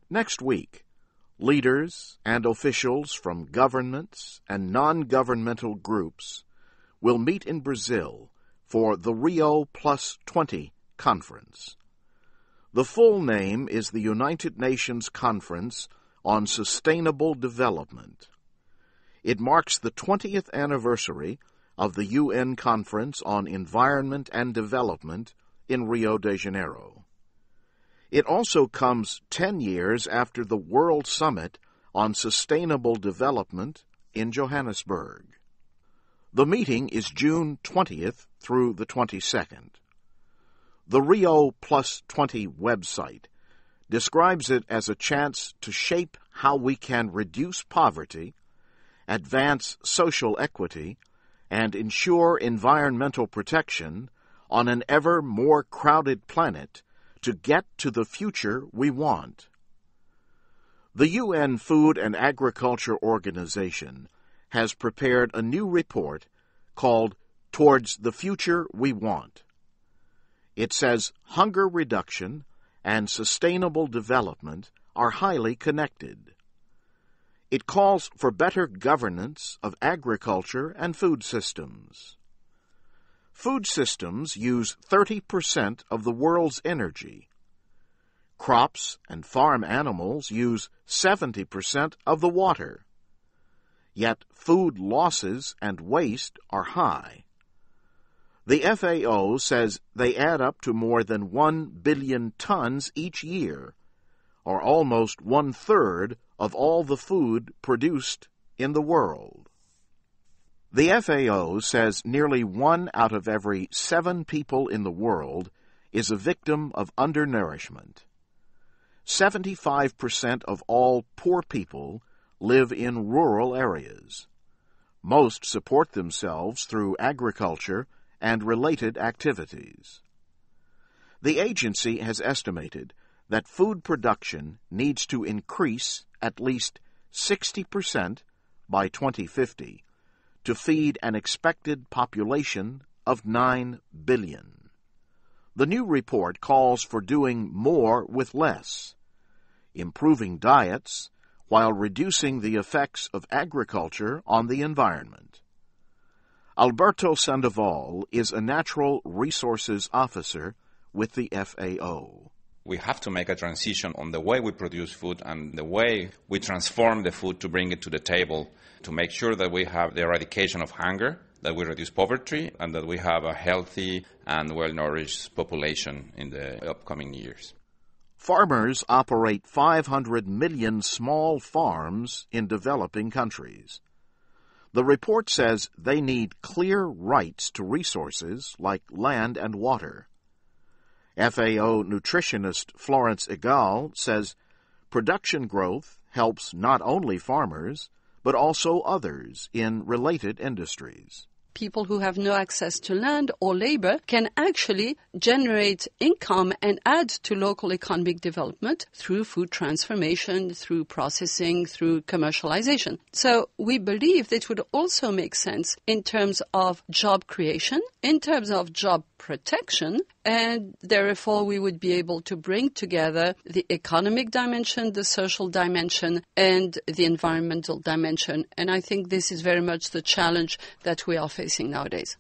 Next week, leaders and officials from governments and non-governmental groups will meet in Brazil for the Rio +20 conference. The full name is the United Nations Conference on Sustainable Development. It marks the 20th anniversary of the UN Conference on Environment and Development in Rio de Janeiro. It also comes 10 years after the World Summit on Sustainable Development in Johannesburg. The meeting is June 20th through the 22nd. The Rio +20 website describes it as a chance to shape how we can reduce poverty, advance social equity, and ensure environmental protection on an ever more crowded planet to get to the future we want. The UN Food and Agriculture Organization has prepared a new report called Towards the Future We Want. It says hunger reduction and sustainable development are highly connected. It calls for better governance of agriculture and food systems. Food systems use 30% of the world's energy. Crops and farm animals use 70% of the water. Yet food losses and waste are high. The FAO says they add up to more than 1 billion tons each year, or almost 1/3 of all the food produced in the world. The FAO says nearly 1 out of every 7 people in the world is a victim of undernourishment. 75% of all poor people live in rural areas. Most support themselves through agriculture and related activities. The agency has estimated that food production needs to increase at least 60% by 2050 to feed an expected population of 9 billion. The new report calls for doing more with less, improving diets while reducing the effects of agriculture on the environment. Alberto Sandoval is a natural resources officer with the FAO. We have to make a transition on the way we produce food and the way we transform the food to bring it to the table, to make sure that we have the eradication of hunger, that we reduce poverty, and that we have a healthy and well-nourished population in the upcoming years. Farmers operate 500 million small farms in developing countries. The report says they need clear rights to resources like land and water. FAO nutritionist Florence Egal says production growth helps not only farmers, but also others in related industries. People who have no access to land or labor can actually generate income and add to local economic development through food transformation, through processing, through commercialization. So we believe that it would also make sense in terms of job creation, in terms of job protection, and therefore we would be able to bring together the economic dimension, the social dimension, and the environmental dimension. And I think this is very much the challenge that we are facing nowadays.